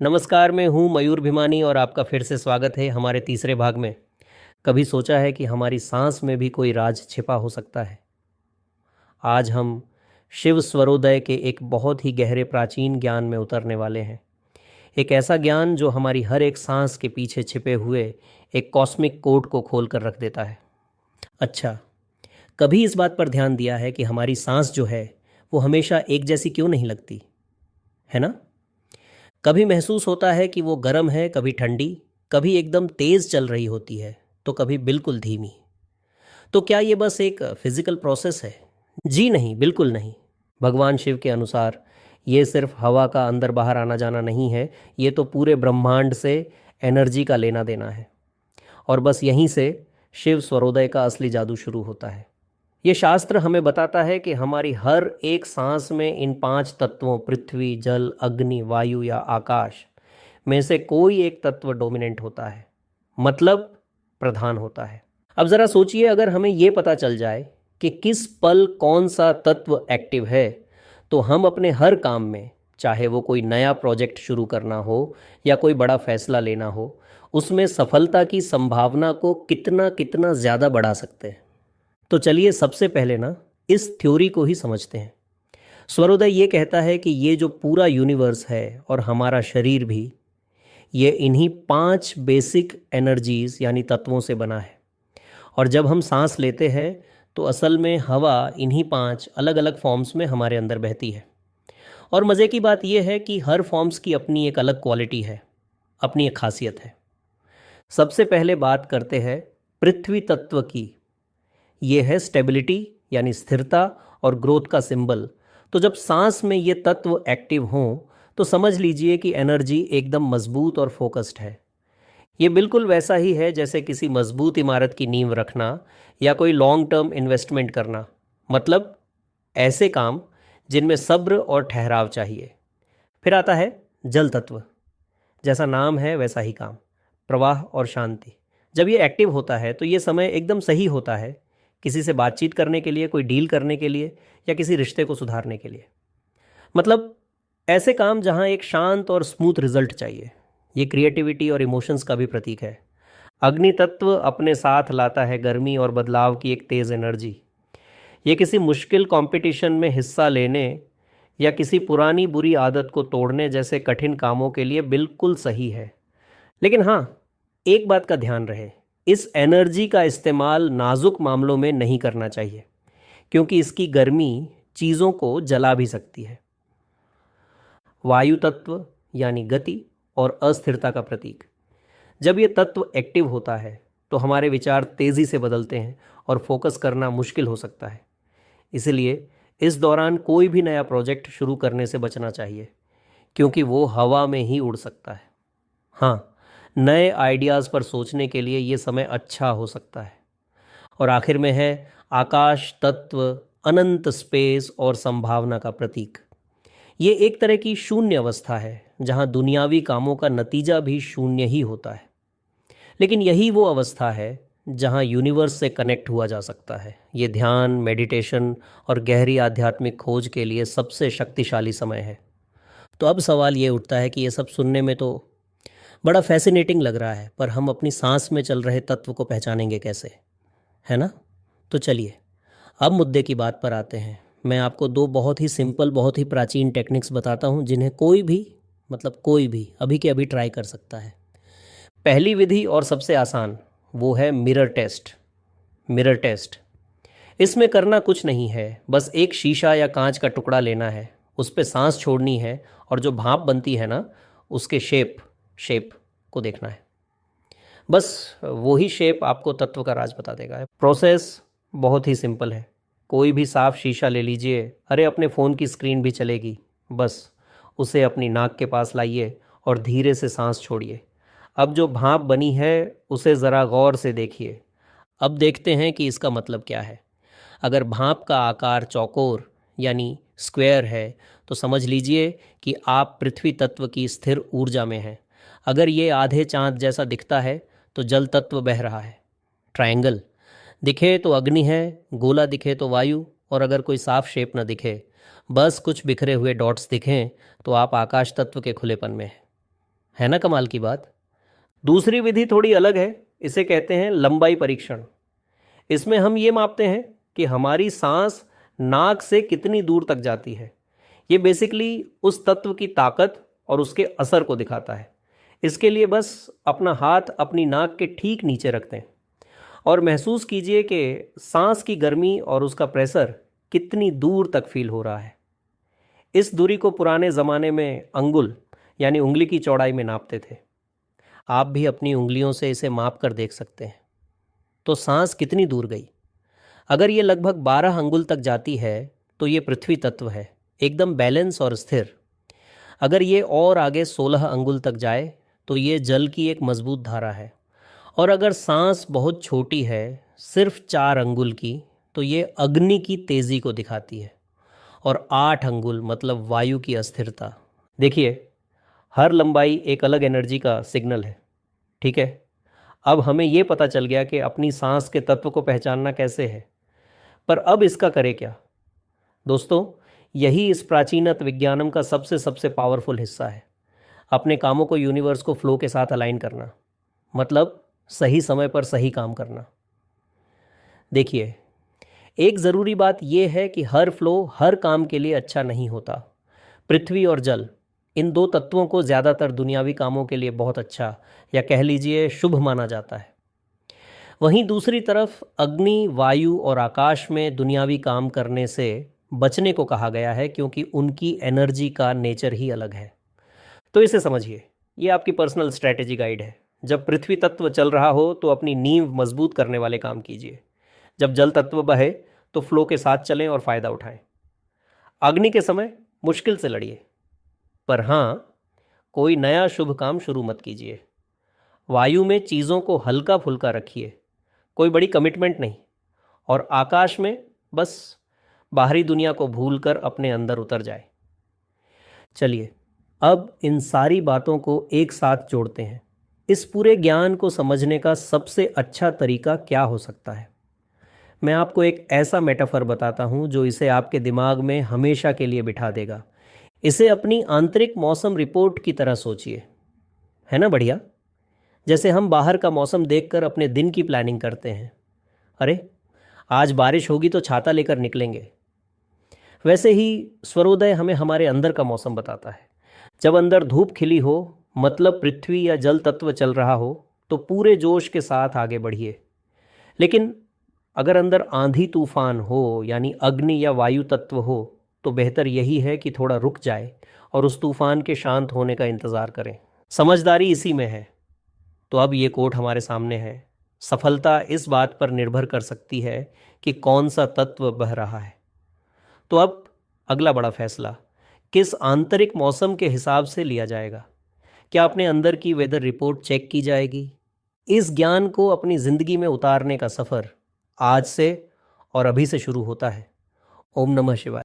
नमस्कार, मैं हूँ मयूर भिमानी और आपका फिर से स्वागत है हमारे तीसरे भाग में। कभी सोचा है कि हमारी सांस में भी कोई राज छिपा हो सकता है? आज हम शिव स्वरोदय के एक बहुत ही गहरे प्राचीन ज्ञान में उतरने वाले हैं। एक ऐसा ज्ञान जो हमारी हर एक सांस के पीछे छिपे हुए एक कॉस्मिक कोड को खोल कर रख देता है। अच्छा, कभी इस बात पर ध्यान दिया है कि हमारी सांस जो है वो हमेशा एक जैसी क्यों नहीं लगती, है ना? कभी महसूस होता है कि वो गर्म है, कभी ठंडी, कभी एकदम तेज चल रही होती है, तो कभी बिल्कुल धीमी। तो क्या ये बस एक फिजिकल प्रोसेस है? जी नहीं, बिल्कुल नहीं। भगवान शिव के अनुसार ये सिर्फ हवा का अंदर बाहर आना जाना नहीं है, ये तो पूरे ब्रह्मांड से एनर्जी का लेना देना है। और बस यहीं से शिव स्वरोदय का असली जादू शुरू होता है। ये शास्त्र हमें बताता है कि हमारी हर एक सांस में इन 5 तत्वों पृथ्वी, जल, अग्नि, वायु या आकाश में से कोई एक तत्व डोमिनेंट होता है, मतलब प्रधान होता है। अब ज़रा सोचिए, अगर हमें ये पता चल जाए कि किस पल कौन सा तत्व एक्टिव है, तो हम अपने हर काम में, चाहे वो कोई नया प्रोजेक्ट शुरू करना हो या कोई बड़ा फैसला लेना हो, उसमें सफलता की संभावना को कितना कितना ज़्यादा बढ़ा सकते हैं। तो चलिए सबसे पहले ना इस थ्योरी को ही समझते हैं। स्वरोदय ये कहता है कि ये जो पूरा यूनिवर्स है और हमारा शरीर भी, ये इन्हीं 5 बेसिक एनर्जीज यानी तत्वों से बना है। और जब हम सांस लेते हैं तो असल में हवा इन्हीं 5 अलग अलग फॉर्म्स में हमारे अंदर बहती है। और मज़े की बात यह है कि हर फॉर्म्स की अपनी एक अलग क्वालिटी है, अपनी एक खासियत है। सबसे पहले बात करते हैं पृथ्वी तत्व की। ये है स्टेबिलिटी यानी स्थिरता और ग्रोथ का सिंबल। तो जब सांस में ये तत्व एक्टिव हों तो समझ लीजिए कि एनर्जी एकदम मजबूत और फोकस्ड है। ये बिल्कुल वैसा ही है जैसे किसी मजबूत इमारत की नींव रखना या कोई लॉन्ग टर्म इन्वेस्टमेंट करना, मतलब ऐसे काम जिनमें सब्र और ठहराव चाहिए। फिर आता है जल तत्व। जैसा नाम है वैसा ही काम, प्रवाह और शांति। जब ये एक्टिव होता है तो ये समय एकदम सही होता है, किसी से बातचीत करने के लिए, कोई डील करने के लिए या किसी रिश्ते को सुधारने के लिए। मतलब ऐसे काम जहां एक शांत और स्मूथ रिजल्ट चाहिए। ये क्रिएटिविटी और इमोशंस का भी प्रतीक है। अग्नि तत्व अपने साथ लाता है गर्मी और बदलाव की एक तेज़ एनर्जी। ये किसी मुश्किल कंपटीशन में हिस्सा लेने या किसी पुरानी बुरी आदत को तोड़ने जैसे कठिन कामों के लिए बिल्कुल सही है। लेकिन हाँ, एक बात का ध्यान रहे, इस एनर्जी का इस्तेमाल नाजुक मामलों में नहीं करना चाहिए, क्योंकि इसकी गर्मी चीज़ों को जला भी सकती है। वायु तत्व यानी गति और अस्थिरता का प्रतीक। जब ये तत्व एक्टिव होता है तो हमारे विचार तेज़ी से बदलते हैं और फोकस करना मुश्किल हो सकता है। इसलिए इस दौरान कोई भी नया प्रोजेक्ट शुरू करने से बचना चाहिए, क्योंकि वो हवा में ही उड़ सकता है। हाँ, नए आइडियाज़ पर सोचने के लिए ये समय अच्छा हो सकता है। और आखिर में है आकाश तत्व, अनंत स्पेस और संभावना का प्रतीक। ये एक तरह की शून्य अवस्था है जहाँ दुनियावी कामों का नतीजा भी शून्य ही होता है। लेकिन यही वो अवस्था है जहाँ यूनिवर्स से कनेक्ट हुआ जा सकता है। ये ध्यान, मेडिटेशन और गहरी आध्यात्मिक खोज के लिए सबसे शक्तिशाली समय है। तो अब सवाल ये उठता है कि ये सब सुनने में तो बड़ा फैसिनेटिंग लग रहा है, पर हम अपनी सांस में चल रहे तत्व को पहचानेंगे कैसे, है ना? तो चलिए अब मुद्दे की बात पर आते हैं। मैं आपको 2 बहुत ही सिंपल, बहुत ही प्राचीन टेक्निक्स बताता हूँ जिन्हें कोई भी, मतलब कोई भी अभी के अभी ट्राई कर सकता है। पहली विधि और सबसे आसान वो है मिरर टेस्ट। मिरर टेस्ट, इसमें करना कुछ नहीं है, बस एक शीशा या कांच का टुकड़ा लेना है, उस पे सांस छोड़नी है और जो भाप बनती है ना, उसके शेप शेप को देखना है। बस वही शेप आपको तत्व का राज बता देगा। प्रोसेस बहुत ही सिंपल है। कोई भी साफ शीशा ले लीजिए, अरे अपने फ़ोन की स्क्रीन भी चलेगी। बस उसे अपनी नाक के पास लाइए और धीरे से सांस छोड़िए। अब जो भाप बनी है उसे ज़रा गौर से देखिए। अब देखते हैं कि इसका मतलब क्या है। अगर भाप का आकार चौकोर यानी स्क्वायर है तो समझ लीजिए कि आप पृथ्वी तत्व की स्थिर ऊर्जा में हैं। अगर ये आधे चांद जैसा दिखता है तो जल तत्व बह रहा है। ट्रायंगल दिखे तो अग्नि है, गोला दिखे तो वायु, और अगर कोई साफ शेप न दिखे, बस कुछ बिखरे हुए डॉट्स दिखें, तो आप आकाश तत्व के खुलेपन में हैं। है ना कमाल की बात। दूसरी विधि थोड़ी अलग है, इसे कहते हैं लंबाई परीक्षण। इसमें हम ये मापते हैं कि हमारी सांस नाक से कितनी दूर तक जाती है। ये बेसिकली उस तत्व की ताकत और उसके असर को दिखाता है। इसके लिए बस अपना हाथ अपनी नाक के ठीक नीचे रखते हैं और महसूस कीजिए कि सांस की गर्मी और उसका प्रेशर कितनी दूर तक फील हो रहा है। इस दूरी को पुराने ज़माने में अंगुल यानी उंगली की चौड़ाई में नापते थे। आप भी अपनी उंगलियों से इसे माप कर देख सकते हैं। तो सांस कितनी दूर गई? अगर ये लगभग 12 अंगुल तक जाती है तो ये पृथ्वी तत्व है, एकदम बैलेंस और स्थिर। अगर ये और आगे 16 अंगुल तक जाए तो ये जल की एक मजबूत धारा है। और अगर सांस बहुत छोटी है, सिर्फ 4 अंगुल की, तो ये अग्नि की तेज़ी को दिखाती है। और 8 अंगुल मतलब वायु की अस्थिरता। देखिए, हर लंबाई एक अलग एनर्जी का सिग्नल है। ठीक है, अब हमें ये पता चल गया कि अपनी सांस के तत्व को पहचानना कैसे है। पर अब इसका करें क्या? दोस्तों, यही इस प्राचीनत विज्ञानम का सबसे सबसे पावरफुल हिस्सा है। अपने कामों को यूनिवर्स को फ्लो के साथ अलाइन करना, मतलब सही समय पर सही काम करना। देखिए, एक ज़रूरी बात यह है कि हर फ्लो हर काम के लिए अच्छा नहीं होता। पृथ्वी और जल, इन दो तत्वों को ज़्यादातर दुनियावी कामों के लिए बहुत अच्छा, या कह लीजिए शुभ माना जाता है। वहीं दूसरी तरफ अग्नि, वायु और आकाश में दुनियावी काम करने से बचने को कहा गया है, क्योंकि उनकी एनर्जी का नेचर ही अलग है। तो इसे समझिए, ये आपकी पर्सनल स्ट्रैटेजी गाइड है। जब पृथ्वी तत्व चल रहा हो तो अपनी नींव मजबूत करने वाले काम कीजिए। जब जल तत्व बहे तो फ्लो के साथ चलें और फ़ायदा उठाएं। अग्नि के समय मुश्किल से लड़िए, पर हाँ, कोई नया शुभ काम शुरू मत कीजिए। वायु में चीज़ों को हल्का फुल्का रखिए, कोई बड़ी कमिटमेंट नहीं। और आकाश में बस बाहरी दुनिया को भूलकर अपने अंदर उतर जाए। चलिए, अब इन सारी बातों को एक साथ जोड़ते हैं। इस पूरे ज्ञान को समझने का सबसे अच्छा तरीका क्या हो सकता है? मैं आपको एक ऐसा मेटाफर बताता हूँ जो इसे आपके दिमाग में हमेशा के लिए बिठा देगा। इसे अपनी आंतरिक मौसम रिपोर्ट की तरह सोचिए। है ना बढ़िया? जैसे हम बाहर का मौसम देखकर अपने दिन की प्लानिंग करते हैं। अरे, आज बारिश होगी तो छाता लेकर निकलेंगे। वैसे ही स्वरोदय हमें हमारे अंदर का मौसम बताता है। जब अंदर धूप खिली हो, मतलब पृथ्वी या जल तत्व चल रहा हो, तो पूरे जोश के साथ आगे बढ़िए। लेकिन अगर अंदर आंधी तूफान हो, यानी अग्नि या वायु तत्व हो, तो बेहतर यही है कि थोड़ा रुक जाए और उस तूफान के शांत होने का इंतज़ार करें। समझदारी इसी में है। तो अब ये कोट हमारे सामने है, सफलता इस बात पर निर्भर कर सकती है कि कौन सा तत्व बह रहा है। तो अब अगला बड़ा फैसला किस आंतरिक मौसम के हिसाब से लिया जाएगा? क्या अपने अंदर की वेदर रिपोर्ट चेक की जाएगी? इस ज्ञान को अपनी ज़िंदगी में उतारने का सफ़र आज से और अभी से शुरू होता है। ओम नमः शिवाय।